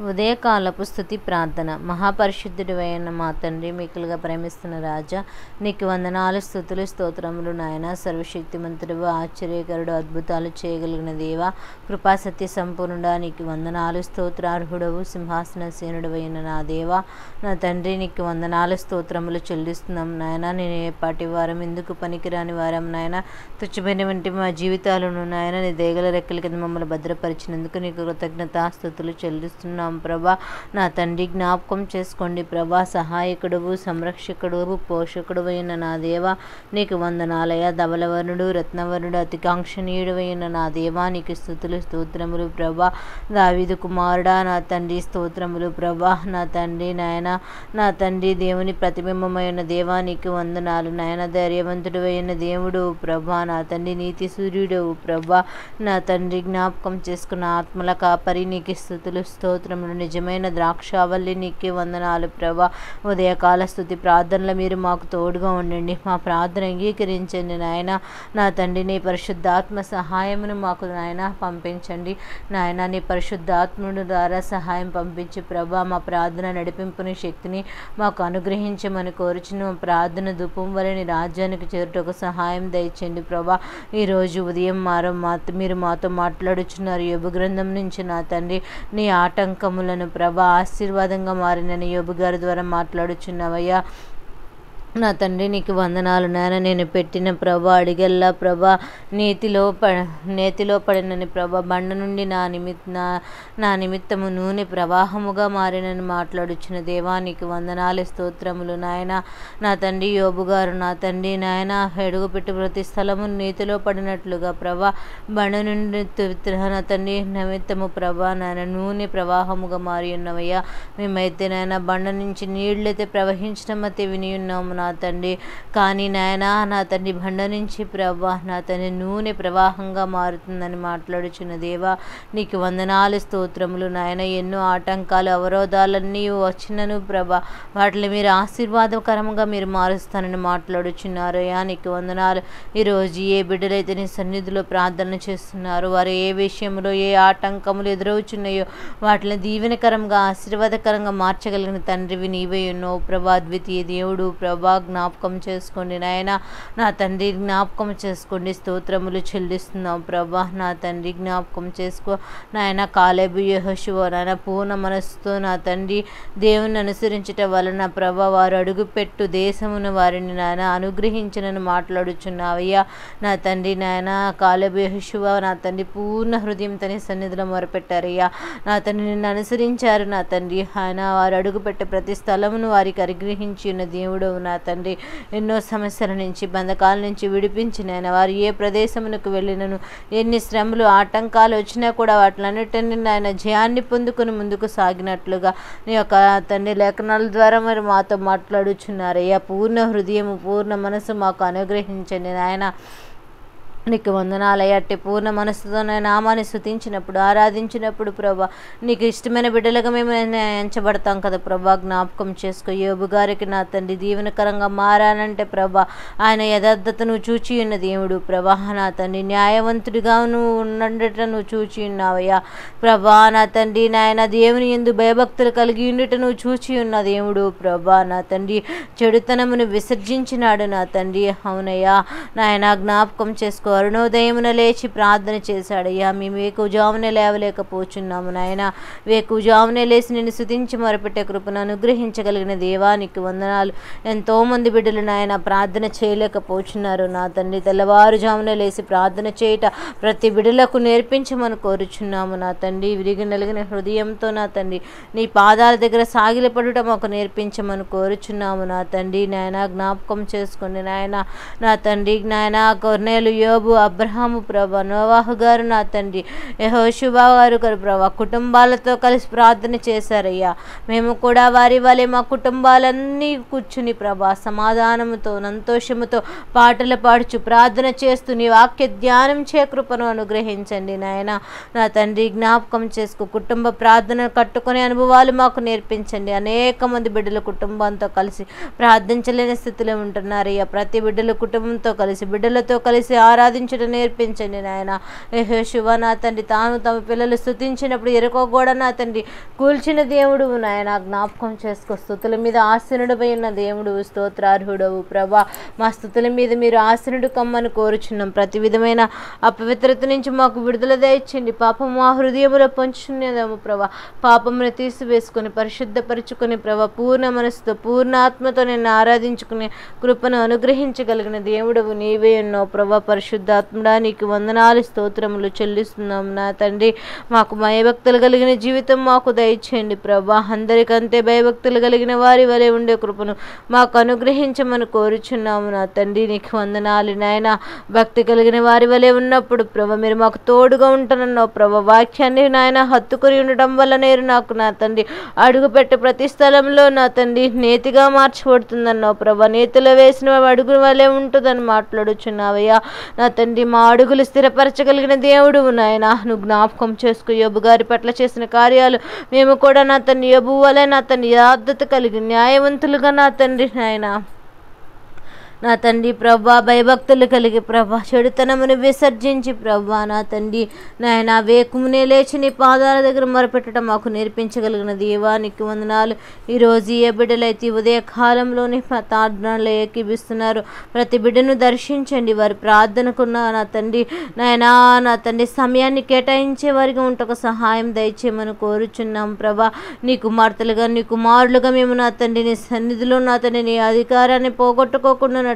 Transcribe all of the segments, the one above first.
ఉదయకాలపు స్తుతి ప్రార్థన. మహాపరిశుద్ధుడివైన మా తండ్రి, మిక్కిలిగా ప్రేమిస్తున్న రాజా, నీకు వందనాలు, స్తుతులు, స్తోత్రములు నాయన. సర్వశక్తిమంతుడు, ఆశ్చర్యకరుడు, అద్భుతాలు చేయగలిగిన దేవా, కృపాసత్య సంపూర్ణుడా, నీకు వందనాలు. స్తోత్రార్హుడవు, సింహాసనసేనుడవైన నా దేవా, నా తండ్రి, నీకు వందనాలు, స్తోత్రములు చెల్లిస్తున్నాం నాయన. నేను ఏపాటి వారం, ఎందుకు పనికిరాని వారం నాయన. తుచ్చమైన వంటి మా జీవితాలను నాయన నీ దేగల రెక్కల కింద మమ్మల్ని భద్రపరిచినందుకు నీకు కృతజ్ఞతాస్తుతులు చెల్లిస్తున్నాం ప్రభా. నా తండ్రి, జ్ఞాపకం చేసుకోండి ప్రభా. సహాయకుడువు, సంరక్షకుడువు, పోషకుడు అయిన నా దేవా, నీకు వందనాలయ. ధవలవర్ణుడు, రత్నవర్ణుడు, అతికాంక్షణీయుడు అయిన నా దేవా, నీకు స్తుతులు, స్తోత్రములు ప్రభా. దావీదు కుమారుడా, నా తండ్రి, స్తోత్రములు ప్రభా. నా తండ్రి నాయన, నా తండ్రి, దేవుని ప్రతిబింబమైన దేవా, నీకు వందనాలు నాయన. ధైర్యవంతుడు అయిన దేవుడు ప్రభా, నా తండ్రి, నీతి సూర్యుడు ప్రభా. నా తండ్రి, జ్ఞాపకం చేసుకున్న ఆత్మల కాపరి, నీకు స్తుతులు, స్తోత్రములు. నిజమైన ద్రాక్షావల్లి, నీకే వందనాలు ప్రభా. ఉదయకాల స్తుతి ప్రార్థనలో మీరు మాకు తోడుగా ఉండండి. మా ప్రార్థన అంగీకరించండి నాయన. నా తండ్రి, నీ పరిశుద్ధాత్మ సహాయమును మాకు నాయన పంపించండి నాయన. నీ పరిశుద్ధాత్ముడు ద్వారా సహాయం పంపించి ప్రభా, మా ప్రార్థన నడిపింపుని శక్తిని మాకు అనుగ్రహించమని కోరుచున్న ప్రార్థన ధూపం వలె నీ రాజ్యానికి చేరుటకు సహాయం దయచేయండి ప్రభా. ఈరోజు ఉదయం మీరు మాతో మాట్లాడుచున్నారు యోబు గ్రంథం నుంచి నా తండ్రి. నీ ఆటంకములను ప్రభా ఆశీర్వాదంగా మారినని యోబు గారి ద్వారా మాట్లాడుచున్నావయ్యా. నా తండ్రి, నీకు వందనాలు నాయన. నేను పెట్టిన ప్రభా అడిగల్లా ప్రభా నేతిలో పడినని ప్రభా, బండ నుండి నా నిమిత్తము నూనె ప్రవాహముగా మారినని మాట్లాడుచున్న దేవా, నీకు వందనాలు, స్తోత్రములు నాయన. నా తండ్రి, యోబు గారు నా తండ్రి నాయన అడుగుపెట్టి ప్రతి స్థలము నీతిలో పడినట్లుగా ప్రభా, బండ నుండి నా తండ్రి నిమిత్తము ప్రభా నాయన నూనె ప్రవాహముగా మారి ఉన్నవయ్యా. మేమైతే నాయన బండ నుంచి నీళ్ళైతే ప్రవహించడం అయితే విని ఉన్నాము నా తండ్రి. కానీ నాయన, నా తండ్రి, బండ నుంచి ప్రభా నా తండ్రి నూనె ప్రవాహంగా మారుతుందని మాట్లాడుచున్న దేవా, నీకు వందనాలు, స్తోత్రములు నాయన. ఎన్నో ఆటంకాలు, అవరోధాలన్నీ వచ్చినను ప్రభా, వాటిని మీరు ఆశీర్వాదకరంగా మీరు మారుస్తానని మాట్లాడుచున్నారు అయ్యా. నీకు వందనాలు. ఈరోజు ఏ బిడ్డలైతే నీ సన్నిధిలో ప్రార్థన చేస్తున్నారు, వారు ఏ విషయంలో ఏ ఆటంకములు ఎదురవుచున్నాయో వాటిని దీవెనకరంగా ఆశీర్వాదకరంగా మార్చగలిగిన తండ్రివి నీవే ఉన్నావు ప్రభా. ద్వితీయ దేవుడు ప్రభా, జ్ఞాపకం చేసుకోండి నాయన. నా తండ్రి, జ్ఞాపకం చేసుకోండి. స్తోత్రములు చెల్లిస్తున్నాం ప్రభా. నా తండ్రి, జ్ఞాపకం చేసుకో నాయన. కాలేబు, యెహోషువ నాయన పూర్ణ మనస్సుతో నా తండ్రి దేవుని అనుసరించట వలన ప్రభా, వారు అడుగుపెట్టు దేశమును వారిని నాయన అనుగ్రహించనని మాట్లాడుచున్నావయ్యా. నా తండ్రి నాయన, కాలేబు, యెహోషువ నా తండ్రి పూర్ణ హృదయంతో సన్నిధిలో మొరపెట్టారయ్యా. నా తండ్రి, నిన్ను అనుసరించారు నా తండ్రి. ఆయన వారు అడుగుపెట్టే ప్రతి స్థలమును వారికి అనుగ్రహించి ఉన్న దేవుడు నా తండ్రి. ఎన్నో సమస్యల నుంచి, బంధకాల నుంచి విడిపించిన ఆయన వారు ఏ ప్రదేశమునకు వెళ్ళినను, ఎన్ని శ్రమలు ఆటంకాలు వచ్చినా కూడా వాటిలన్నిటిని ఆయన జయాన్ని పొందుకొని ముందుకు సాగినట్లుగా నీ యొక్క తండ్రి లేఖనాల ద్వారా మరి మాతో మాట్లాడుచున్నారయ్యా. పూర్ణ హృదయము, పూర్ణ మనసు మాకు అనుగ్రహించండి నాయన. నీకు వందనాలయ్య. అట్టి పూర్ణ మనస్సుతో నామాన్ని స్తుతించినప్పుడు, ఆరాధించినప్పుడు ప్రభా, నీకు ఇష్టమైన బిడ్డలుగా మేము ఎంచబడతాం కదా ప్రభా. జ్ఞాపకం చేసుకో. యోబు గారికి నా తండ్రి దీవెనకరంగా మారానంటే ప్రభా, ఆయన యథార్థతను చూచి ఉన్న దేవుడు ప్రభా. నా తండ్రి, న్యాయవంతుడిగా నువ్వు ఉండట నువ్వు చూచి ఉన్నావయ్యా ప్రభా. నా తండ్రి నాయన, దేవుని యందు భయభక్తులు కలిగి ఉండుట నువ్వు చూచి ఉన్న దేవుడు ప్రభా. నా తండ్రి, చెడుతనమును విసర్జించినాడు నా తండ్రి. అవునయ్యా నాయన, జ్ఞాపకం చేసుకో. అరుణోదయమున లేచి ప్రార్థన చేశాడయ్యా. మేము వేకుజామునే లేవలేకపోచున్నాము నాయన. వేకుజామునే లేచి నేను స్తుతించి మొరపెట్టే కృపను అనుగ్రహించగలిగిన దేవా, నీకు వందనాలు. ఎంతోమంది బిడ్డలు నాయన ప్రార్థన చేయలేకపోచున్నారు నా తండ్రి. తెల్లవారుజామునే లేచి ప్రార్థన చేయట ప్రతి బిడ్డలకు నేర్పించమని కోరుచున్నాము నా తండ్రి. విరిగి నలిగిన హృదయంతో నా తండ్రి నీ పాదాల దగ్గర సాగిలపడుట మాకు నేర్పించమని కోరుచున్నాము నా తండ్రి. నాయన, జ్ఞాపకం చేసుకోండి నాయన. నా తండ్రి నాయన, కొర్నేలు, యోబు, అబ్రహాము ప్రభా, నోవాహు గారు నా తండ్రి, యెహోషువ గారు ప్రభా కుటుంబాలతో కలిసి ప్రార్థన చేశారయ్యా. మేము కూడా వారి వలె మా కుటుంబాలన్నీ కూర్చుని ప్రభా సమాధానముతో, సంతోషముతో పాటలు పాడుచు ప్రార్థన చేస్తూ నీ వాక్య ధ్యానం చే కృపను అనుగ్రహించండి నాయన. నా తండ్రి, జ్ఞాపకం చేసుకో. కుటుంబ ప్రార్థన కట్టుకునే అనుభవాలు మాకు నేర్పించండి. అనేక మంది బిడ్డలు కుటుంబంతో కలిసి ప్రార్థించలేని స్థితిలో ఉంటున్నారయ్యా. ప్రతి బిడ్డలు కుటుంబంతో కలిసి, బిడ్డలతో కలిసి ఆరాధన ఆరాధించడం నేర్పించండి నాయన. యెహోషువ నా తండ్రి తాను తమ పిల్లలు స్తుతించినప్పుడు ఎరుకో గోడ నా తండ్రి కూల్చిన దేవుడు నాయన జ్ఞాపకం చేసుకో. స్తుతుల మీద ఆసనుడిపై ఉన్న దేవుడు, స్తోత్రార్హుడవు ప్రభా. మా స్తుతుల మీద మీరు ఆసనుడు కమ్మని కోరుచున్నాం. ప్రతి విధమైన అపవిత్రత నుంచి మాకు విడుదల దయచేయండి. పాపం మా హృదయములో పంచుకునేదేమో ప్రభా. పాపమును తీసివేసుకొని పరిశుద్ధపరుచుకొని ప్రభా పూర్ణ మనసుతో పూర్ణ ఆత్మతో నిన్ను ఆరాధించుకునే కృపను అనుగ్రహించగలిగిన దేవుడవు నీవే ఉన్నావు ప్రభా. పరిశుద్ధాత్ముడా నీకు వందనాలు స్తోత్రములు చెల్లిస్తున్నాం నా తండ్రి. మాకు భయభక్తులు కలిగిన జీవితం మాకు దయచేయండి ప్రభా. అందరికంటే భయభక్తులు కలిగిన వారి వలె ఉండే కృపను మాకు అనుగ్రహించమని కోరుచున్నాము నా తండ్రి. నీకు వందనాలు నాయన. భక్తి కలిగిన వారి వలె ఉన్నప్పుడు ప్రభా మీరు మాకు తోడుగా ఉంటున్నావు ప్రభా. వాక్యాన్ని నాయన హత్తుకొని ఉండటం వల్ల నేను నాకు నా తండ్రి అడుగుపెట్టే ప్రతి స్థలంలో నా తండ్రి నేతిగా మార్చబడుతుందన్నావు ప్రభా. నేతిలో వేసిన అడుగు వలె ఉంటుందని మాట్లాడుచున్నావయ్యా నా తండ్రి. మా అడుగులు స్థిరపరచగలిగిన దేవుడు నాయన. నువ్వు జ్ఞాపకం చేసుకో. యోబు గారి పట్ల చేసిన కార్యాలు మేము కూడా నా తండ్రి యోబు వలె నా తండ్రి యథార్థత కలిగి న్యాయవంతులుగా నా తండ్రి నాయన నా తండ్రి ప్రభా భయభక్తులు కలిగి ప్రభా చెడుతనమును విసర్జించి ప్రభా నా తండ్రి నాయన వేకుమునే లేచి నీ పాదాల దగ్గర మొరపెట్టడం మాకు నేర్పించగలిగిన దేవానికి వందనాలు. ఈరోజు ఏ బిడ్డలైతే ఉదయ కాలంలోనే ప్రార్థనలో ఏకీభిస్తున్నారు ప్రతి బిడ్డను దర్శించండి. వారి ప్రార్థనకున్న నా తండ్రి నాయనా నా తండ్రి సమయాన్ని కేటాయించే వారికి ఉంటకు సహాయం దయచేయమని కోరుచున్నాం ప్రభా. నీ కుమార్తెలుగా నీ కుమారులుగా మేము నా తండ్రి నీ సన్నిధిలో నా తండ్రి నీ అధికారాన్ని పోగొట్టుకోకుండా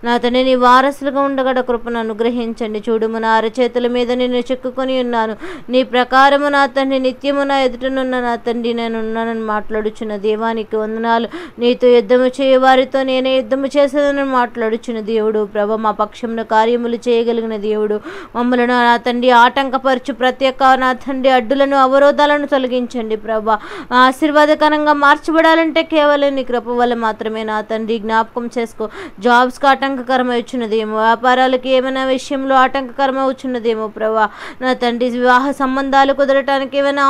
నా తండ్రి నీ వారసులుగా ఉండగడ కృపను అనుగ్రహించండి. చూడుము నా అరచేతుల మీద నేను చిక్కుకొని ఉన్నాను. నీ ప్రకారము నా తండ్రి నిత్యము నా ఎదుటనున్న నా తండ్రి నేను ఉన్నానని మాట్లాడుచున్న దేవానికి వందనాలు. నీతో యుద్ధము చేయ వారితో నేనే యుద్ధము చేసేదని మాట్లాడుచున్న దేవుడు ప్రభ. మా పక్షమున కార్యములు చేయగలిగిన దేవుడు. మమ్మలను నా తండ్రి ఆటంకపరచు ప్రత్యేక నా తండ్రి అడ్డులను అవరోధాలను తొలగించండి ప్రభ. ఆశీర్వాదకరంగా మార్చబడాలంటే కేవలం నీ కృప వల్ల మాత్రమే నా తండ్రి. జ్ఞాపకం చేసుకో. జాబ్స్కి ఆటంకకరం అవుచున్నదేమో, వ్యాపారాలకి ఏమైనా విషయంలో ఆటంకకరం అవుచున్నదేమో ప్రభా. నా తండ్రి వివాహ సంబంధాలు కుదరటానికి ఏమైనా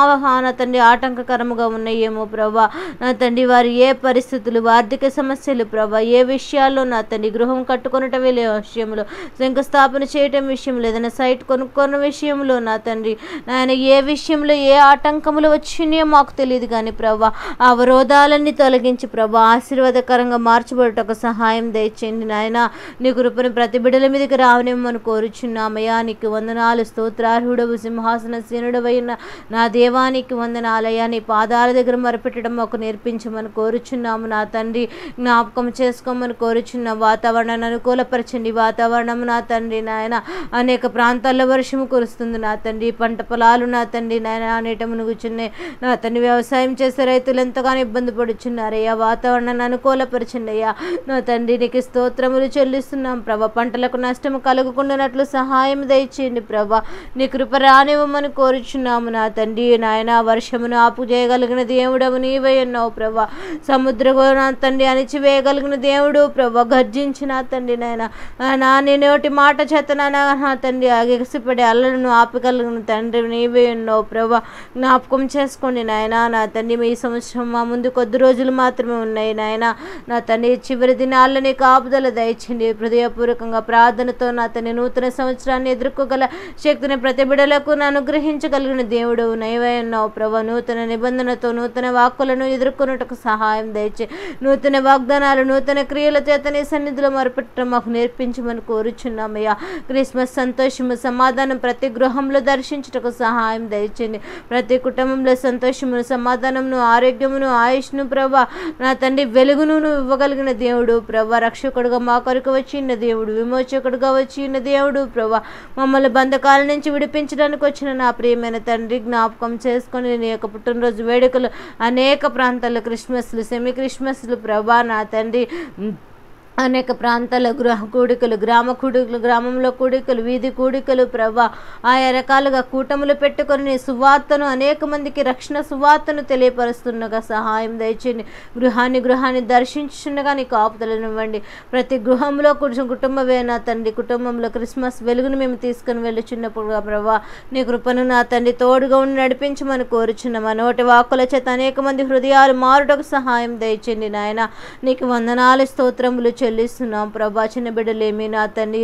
నా తండ్రి ఆటంకకరముగా ఉన్నాయేమో ప్రభా. నా తండ్రి వారి ఏ పరిస్థితులు ఆర్థిక సమస్యలు ప్రభా ఏ విషయాల్లో నా తండ్రి గృహం కట్టుకొనటం విషయంలో శంకుస్థాపన చేయటం విషయంలో ఏదైనా సైట్ కొనుక్కున్న విషయంలో నా తండ్రి నాయన ఏ విషయంలో ఏ ఆటంకములు వచ్చినాయో మాకు తెలియదు కానీ ప్రభా అవరోధాలన్నీ తొలగించి ప్రభా ఆశీర్వాదకరంగా మార్చబడటకు సహాయం దయచేయండి నాయన. నీ కృపను ప్రతి బిడ్డల మీదకి రావనేమని కోరుచున్నామయ్యా. నీకు వందనాలు స్తోత్రార్హుడవు సింహాసన సీనుడవైన నా దేవానికి వందనాలయ్యా. నీ పాదాల దగ్గర మొరపెట్టడం మాకు నేర్పించమని కోరుచున్నాము నా తండ్రి. జ్ఞాపకం చేసుకోమని కోరుచున్న వాతావరణాన్ని అనుకూలపరచండి. వాతావరణం నా తండ్రి నాయన అనేక ప్రాంతాల్లో వర్షము కురుస్తుంది నా తండ్రి. పంట పొలాలు నా తండ్రి నాయన నీట మునుగుచున్నాయి నా తండ్రి. వ్యవసాయం చేసే రైతులు ఎంతగానో ఇబ్బంది పడుచున్నారయ్యా. వాతావరణాన్ని అనుకూలపరచండి అయ్యా నా తండ్రి. నీకు స్తోత్రములు చెల్లిస్తున్నాం ప్రభా. పంటలకు నష్టము కలుగుకుండానట్లు సహాయం దయచేయండి ప్రభా. నీ కృప రానివ్వమని కోరుచున్నాము నా తండ్రి నాయన. వర్షమును ఆపు చేయగలిగిన దేవుడవు నీవే ఉన్నావు ప్రభా. సముద్రము నా తండ్రి అణిచివేయగలిగిన దేవుడు ప్రభా. గర్జించిన తండ్రి నాయన నా నోటి మాట చేత నా తండ్రి ఎగసిపడే అల్లలను ఆపగలిగిన తండ్రి నీవే ఉన్నావు ప్రభా. జ్ఞాపకం చేసుకోండి నాయన నా తండ్రి. ఈ సంవత్సరం మా ముందు కొద్ది రోజులు మాత్రమే ఉన్నాయి నాయన. నా తండ్రి చివరి దినాల్లో నీ కాపుదల దయచేయండి. హృదయపూర్వకంగా ప్రార్థనతో నా తండ్రి నూతన సంవత్సరాన్ని ఎదుర్కోగల శక్తిని ప్రతి బిడ్డలకు అనుగ్రహించగలిగిన దేవుడు నీవే ఉన్నావు ప్రభా. నూతన నిబంధనతో నూతన వాక్కులను ఎదుర్కొనుటకు సహాయం దయచే. నూతన వాగ్దానాలు నూతన క్రియల చేత నీ సన్నిధిలో మొరపెట్టడం మాకు నేర్పించమని కోరుచున్నామయ్యా. క్రిస్మస్ సంతోషము సమాధానం ప్రతి గృహంలో దర్శించుటకు సహాయం దయచేయండి. ప్రతి కుటుంబంలో సంతోషమును సమాధానమును ఆరోగ్యమును ఆయుష్ను ప్రభా నా తండ్రి వెలుగును ఇవ్వగలిగిన దేవుడు ప్రభా. రక్షకుడుగా మా కొరకు వచ్చిన దేవుడు, విమోచకుడుగా వచ్చిన దేవుడు ప్రభా. మమ్మల్ని బంధకాల నుంచి విడిపించడానికి వచ్చిన నా ప్రియమైన తండ్రి జ్ఞాపకం చేసుకొని నీ యొక్క పుట్టినరోజు వేడుకలు అనేక ప్రాంతాల్లో క్రిస్మస్లు సెమీ క్రిస్మస్లు ప్రభా నా తండ్రి అనేక ప్రాంతాల్లో గృహ కూడికలు గ్రామ కూడికలు గ్రామంలో కూడికలు వీధి కూడికలు ప్రభా ఆయా రకాలుగా కూటములు పెట్టుకొని నీ సువార్తను అనేక మందికి రక్షణ సువార్తను తెలియపరుస్తుండగా సహాయం దయచేయండి. గృహాన్ని దర్శించుండగా నీ కాపుదలనివ్వండి. ప్రతి గృహంలో కుటుంబమే నా తండ్రి కుటుంబంలో క్రిస్మస్ వెలుగును మేము తీసుకుని వెళ్ళుచున్నప్పుడు ప్రభా నీ కృపను నా తండ్రి తోడుగా ఉండి నడిపించమని కోరుచున్నాం. నోటి వాక్కుల చేత అనేక మంది హృదయాలు మారుటకు సహాయం దయచేయండి నాయన. నీకు వందనాలు స్తోత్రములు చెల్లిస్తున్నాం ప్రభా. చిన్న బిడ్డలేమి నా తండ్రి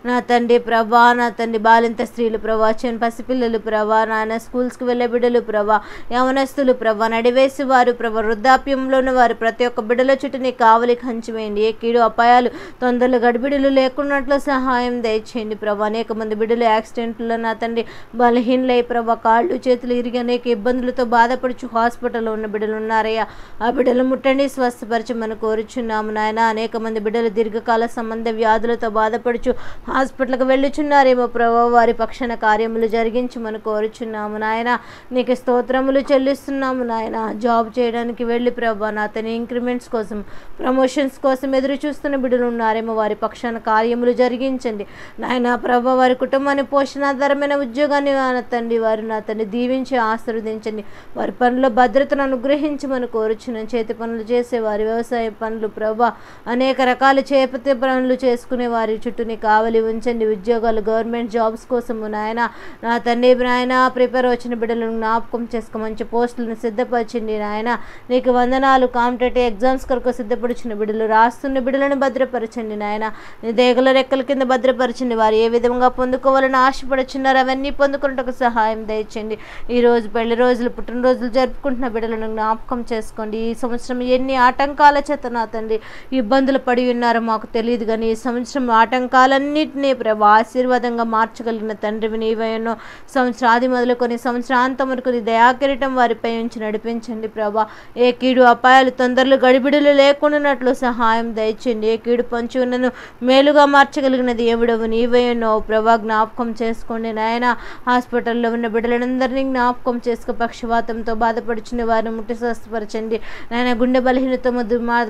నా తండ్రి ప్రభా, నా తండ్రి బాలింత స్త్రీలు ప్రభా, చిన్న పసిపిల్లలు ప్రభా, నాయన స్కూల్స్కి వెళ్ళే బిడ్డలు ప్రభా, యవనస్తులు ప్రభా, నడివేసి వారు ప్రభా, వృద్ధాప్యంలోని వారు ప్రతి ఒక్క బిడ్డల చుట్టూ నీ కావలి కంచివేయండి. ఏ కీడు అపాయాలు తొందరలు గడిబిడులు లేకున్నట్లు సహాయం దయచేయండి ప్రభా. అనేక మంది బిడ్డలు యాక్సిడెంట్లో నా తండ్రి బలహీనలై ప్రభా, కాళ్ళు చేతులు ఇరిగి అనేక ఇబ్బందులతో బాధపడుచు హాస్పిటల్లో ఉన్న బిడ్డలు ఉన్నారయ్యా. ఆ బిడ్డలు ముట్టండి, స్వస్థపరచమని కోరుచున్నాము నాయన. అనేక మంది బిడ్డలు దీర్ఘకాల సంబంధ వ్యాధులతో బాధపడుచు హాస్పిటల్కి వెళ్ళుచున్నారేమో ప్రభా, వారి పక్షాన కార్యములు జరిగించమని కోరుచున్నాము నాయన. నీకు స్తోత్రములు చెల్లిస్తున్నాము నాయన. జాబ్ చేయడానికి వెళ్ళి ప్రభా, నా తన ఇంక్రిమెంట్స్ కోసం, ప్రమోషన్స్ కోసం ఎదురు చూస్తున్న బిడ్డలు ఉన్నారేమో, వారి పక్షాన కార్యములు జరిగించండి నాయన ప్రభా. వారి కుటుంబాన్ని పోషణాధారమైన ఉద్యోగాన్ని నా తండ్రి వారు నా తండ్రి దీవించి ఆశీర్వదించండి. వారి పనుల భద్రతను అనుగ్రహించమని కోరుచున్నాను. చేతి పనులు చేసే వారి వ్యవసాయ పనులు ప్రభా, అనేక రకాల చేపతి పనులు చేసుకునే వారి చుట్టూని కావలి ఉంచండి. ఉద్యోగాలు, గవర్నమెంట్ జాబ్స్ కోసము నాయన నా తండ్రి నాయన ప్రిపేర్ వచ్చిన బిడ్డలను జ్ఞాపకం చేసుకో, మంచి పోస్టులను సిద్ధపరచండి నాయన. నీకు వందనాలు. కాంపిటేటివ్ ఎగ్జామ్స్ కొరకు సిద్ధపడుచున్న బిడ్డలు, రాస్తున్న బిడ్డలను భద్రపరచండి నాయన. నీ దేగల రెక్కల కింద భద్రపరచండి. వారు ఏ విధంగా పొందుకోవాలని ఆశపడుచున్నారు అవన్నీ పొందుకున్నట్టుకు సహాయం దయచండి. ఈరోజు పెళ్లి రోజులు, పుట్టినరోజులు జరుపుకుంటున్న బిడ్డలను జ్ఞాపకం చేసుకోండి. ఈ సంవత్సరం ఎన్ని ఆటంకాల చేత నా తండ్రి ఇబ్బందులు పడి ఉన్నారో మాకు తెలియదు, కానీ ఈ సంవత్సరం ఆటంకాలన్నింటినీ ప్రభా ఆశీర్వాదంగా మార్చగలిగిన తండ్రివి నీవైనో. సంవత్సరాది మొదలుకొని సంవత్సరాంతం వరకు నీ దయాకిరీటం వారిపై ఉంచి నడిపించండి ప్రభా. ఏ కీడు అపాయాలు తొందరలు గడిబిడులు లేకుండానట్లు సహాయం దయచండి. ఏ కీడు పంచి ఉన్నను మేలుగా మార్చగలిగిన దేవుడవు నీవైనో ప్రభా. జ్ఞాపకం చేసుకోండి నాయన. హాస్పిటల్లో ఉన్న బిడ్డలందరినీ జ్ఞాపకం చేసుకో. పక్షవాతంతో బాధపడుచున్న వారిని ముట్టి స్వస్థపరచండి నాయన. గుండె బలహీనతో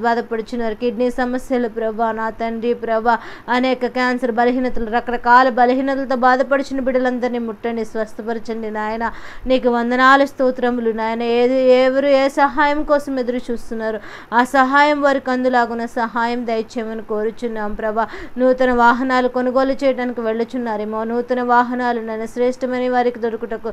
బాధపడుచున్నారు, కిడ్నీ సమస్యలు ప్రభా, నా తండ్రి ప్రభా, అనేక క్యాన్సర్ బలహీనతలు, రకరకాల బలహీనతలతో బాధపడుచున్న బిడ్డలందరినీ ముట్టండి, స్వస్థపరచండి నాయన. నీకు వందనాలు, స్తోత్రములు నాయన. ఎవరు ఏ సహాయం కోసం ఎదురు చూస్తున్నారు ఆ సహాయం వారికి అందులాగున్న సహాయం దయచేయమని కోరుచున్నాం ప్రభా. నూతన వాహనాలు కొనుగోలు చేయడానికి వెళ్ళుచున్నారేమో, నూతన వాహనాలు నన్ను శ్రేష్టమని వారికి దొరుకుటకు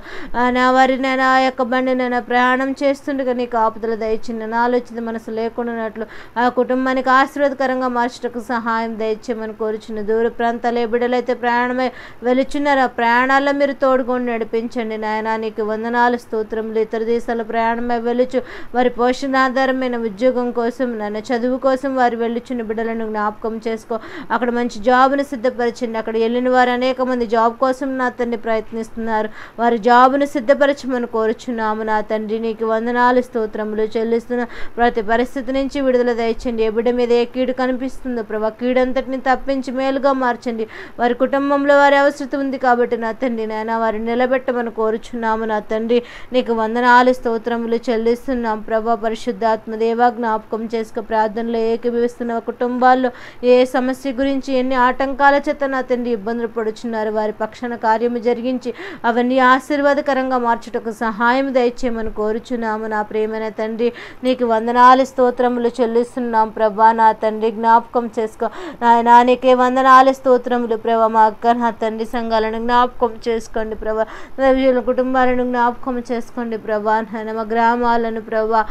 నా వారి నేను ఆ యొక్క బండి నేను ప్రయాణం చేస్తుండగా నీకు ఆపుదల దయచింది. ఆలోచన మనసు లేకుండానట్లు ఆ కుటుంబానికి ఆశీర్వాదకరంగా మార్చటకు సహాయం దయచేయమని కోరుచున్న. దూర ప్రాంతాల బిడ్డలైతే ప్రయాణమై వెళుచున్నారు, ఆ ప్రయాణాల్లో మీరు తోడుకొని నడిపించండి నాయన. నీకు వందనాలు, స్తోత్రములు. ఇతర దేశాల ప్రయాణమై వెళ్ళుచు వారి పోషణాధారమైన ఉద్యోగం కోసం, నన్ను చదువు కోసం వారు వెళ్ళుచున్న బిడ్డలను జ్ఞాపకం చేసుకో. అక్కడ మంచి జాబ్ను సిద్ధపరచండి. అక్కడ వెళ్ళిన వారు అనేక మంది జాబ్ కోసం నా తండ్రి ప్రయత్నిస్తున్నారు, వారి జాబ్ను సిద్ధపరచమని కోరుచున్నాము నా తండ్రి. నీకు వందనాలు, స్తోత్రములు చెల్లిస్తున్న. ప్రతి పరిస్థితి నుంచి విడుదల దయచండి. ఏ బిడ్డ మీద ఏ కీడు కనిపిస్తుందో ప్రభా, కీడంతటిని తప్పించి మేలుగా మార్చండి. వారి కుటుంబంలో వారి అవసరం ఉంది కాబట్టి నా తండ్రి నాయన వారిని నిలబెట్టమని కోరుచున్నాము నా తండ్రి. నీకు వందనాలు, స్తోత్రములు చెల్లిస్తున్నాం ప్రభా. పరిశుద్ధాత్మ దేవా జ్ఞాపకం చేసుకో. ప్రార్థనలో ఏకీభవిస్తున్న కుటుంబాల్లో ఏ సమస్య గురించి ఎన్ని ఆటంకాల చేత నా తండ్రి ఇబ్బందులు పడుచున్నారు వారి పక్షాన కార్యము జరిగించి అవన్నీ ఆశీర్వాదకరంగా మార్చుటకు సహాయం దయచేయమని కోరుచున్నాము నా ప్రియమైన తండ్రి. నీకు వందనాలు, స్తోత్రములు చెల్లిస్తున్నాం ప్రభా. నా తండ్రి జ్ఞాపకం చేసుకో నాయనా. నీకే వందనాలు, స్తోత్రములు ప్రభా. మా అక్క నా తండ్రి సంఘాలను జ్ఞాపకం చేసుకోండి ప్రభా. కుటుంబాలను జ్ఞాపకం చేసుకోండి ప్రభా. నాయన మా గ్రామాలను ప్రభా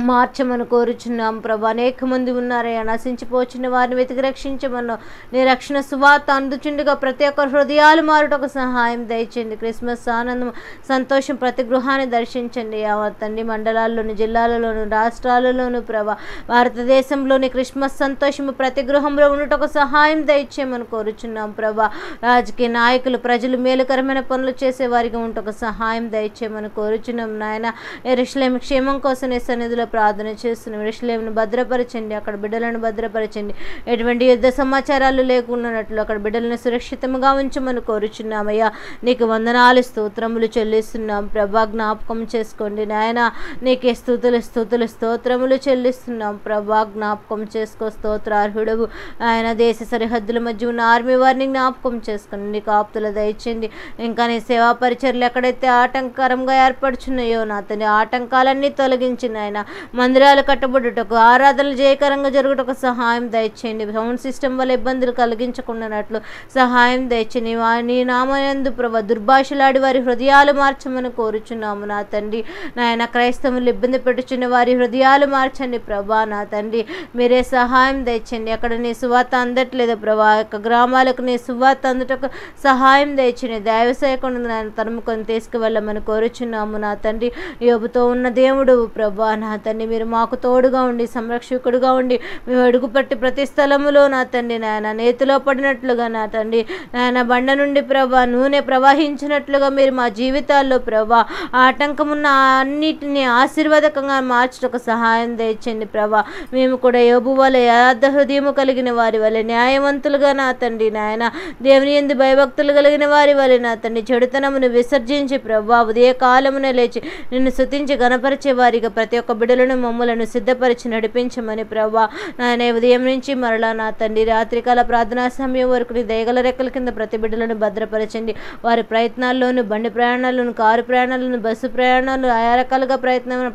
మార్చమని కోరుచున్నాం ప్రభా. అనేక మంది ఉన్నారయ్యా, నశించిపోచిన వారిని వెతికి రక్షించమన్నా. నీ రక్షణ సువార్త అందుచుండగా ప్రతి ఒక్క హృదయాలు మారుటకు సహాయం దయచేయండి. క్రిస్మస్ ఆనందం, సంతోషం ప్రతి గృహాన్ని దర్శించండి. తండ్రి మండలాల్లోను, జిల్లాలలోను, రాష్ట్రాలలోను ప్రభా, భారతదేశంలోని క్రిస్మస్ సంతోషము ప్రతి గృహంలో ఉండటకు సహాయం దయచేయమని కోరుచున్నాం ప్రభా. రాజకీయ నాయకులు, ప్రజలు మేలుకరమైన పనులు చేసే వారికి ఉంటకు సహాయం దయచేయమని కోరుచున్నాం నాయన. యెరూషలేము క్షేమం కోసం నీ సన్నిధిలో ప్రార్థన చేస్తున్నాం. యెరూషలేమును భద్రపరచండి, అక్కడ బిడ్డలను భద్రపరచండి. ఎటువంటి యుద్ధ సమాచారాలు లేకున్నట్లు అక్కడ బిడ్డలను సురక్షితంగా ఉంచమని కోరుచున్నామయ్యా. నీకు వందనాలు, స్తోత్రములు చెల్లిస్తున్నాం ప్రభా. జ్ఞాపకం చేసుకోండి నాయన. నీకే స్తుతులు స్తుతులు స్తోత్రములు చెల్లిస్తున్నాం ప్రభా. జ్ఞాపకం చేసుకో. స్తోత్రార్హుడవు ఆయన. దేశ సరిహద్దుల మధ్య ఉన్న ఆర్మీ వారిని జ్ఞాపకం చేసుకోండి. నీకు ఆప్తుల దయచేయండి. ఇంకా నీ సేవా పరిచర్లు ఎక్కడైతే ఆటంకరంగా ఏర్పడుచున్నాయో నా తండ్రి ఆటంకాలన్నీ తొలగించి నాయన మందిరాలు కట్టబడుటకు, ఆరాధనలు జయకరంగా జరుగుటకు సహాయం దయచేయండి. సౌండ్ సిస్టమ్ వల్ల ఇబ్బందులు కలిగించకుండానట్లు సహాయం దయచేయండి. నీ నామయందు ప్రభా దుర్భాషలాడి వారి హృదయాలు మార్చమని కోరుచున్నాము నా తండ్రి. నాయన క్రైస్తవులు ఇబ్బంది పెట్టుచున్న వారి హృదయాలు మార్చండి ప్రభా నా తండ్రి. మీరే సహాయం దయచేయండి. అక్కడ నీ సువార్త అందట్లేదు ప్రభా, యొక్క గ్రామాలకు నీ సువార్త అందుటకు సహాయం దయచేయండి. దైవసేవకుని నేను తరుముకొని తీసుకువెళ్ళమని కోరుచున్నాము నా తండ్రి. యోబుతో ఉన్న దేవుడు ప్రభా నా తండ్రి, మీరు మాకు తోడుగా ఉండి సంరక్షకుడుగా ఉండి మేము అడుగుపట్టి ప్రతి స్థలములో నా తండ్రి నాయన నేతిలో పడినట్లుగా నా తండ్రి నాయన బండ నుండి ప్రభా నూనె ప్రవహించినట్లుగా మీరు మా జీవితాల్లో ప్రభా ఆటంకమున్న అన్నిటినీ ఆశీర్వాదకంగా మార్చుటకు సహాయం దయచండి ప్రభా. మేము కూడా యోబు వలె యథార్థ హృదయము కలిగిన వారి వలె న్యాయవంతులుగా నా తండ్రి నాయన దేవుని యందు భయభక్తులు కలిగిన వారి వలె నా తండ్రి చెడుతనమును విసర్జించి ప్రభా ఉదయ కాలమున లేచి నిన్ను స్తుతించి గణపరిచే వారిగా ప్రతి ఒక్క బిడ్డలను మమ్ములను సిద్ధపరిచి నడిపించమని ప్రభా నాయన ఉదయం నుంచి మరలా నా తండ్రి రాత్రికాల ప్రార్థనా సమయం వరకు నీ దయగల రెక్కల కింద ప్రతి బిడ్డలను భద్రపరచండి. వారి ప్రయత్నాల్లోనూ బండి ప్రయాణాలను, కారు ప్రయాణాలను, బస్సు ప్రయాణాలు, ఆయా రకాలుగా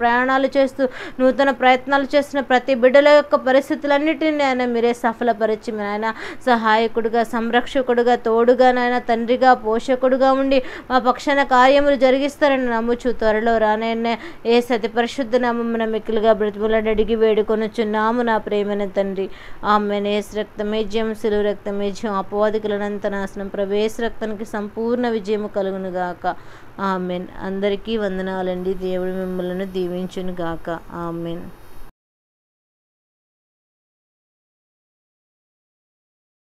ప్రయాణాలు చేస్తూ నూతన ప్రయత్నాలు చేస్తున్న ప్రతి బిడ్డల యొక్క పరిస్థితులన్నిటిని ఆయన మీరే సఫలపరిచి నాయన సహాయకుడుగా, సంరక్షకుడుగా, తోడుగా నాయన తండ్రిగా, పోషకుడుగా ఉండి మా పక్షాన కార్యములు జరిగిస్తారని నమ్ముచు త్వరలో రానయ్య ఏ సతి పరిశుద్ధ నామమున మిక్కిలుగా బ్రతిమలను అడిగి వేడుకొనుచున్నాము నా ప్రేమైన తండ్రి. ఆమెన్. ఏసు రక్తమే జయం, సిలువ రక్తమే జయం, అపవాదికులనంత నాశనం. ప్రవేశ రక్తానికి సంపూర్ణ విజయము కలుగును గాక. ఆమెన్. అందరికీ వందనాలండి. దేవుడు మిమ్మల్ని దీవించును గాక. ఆమెన్.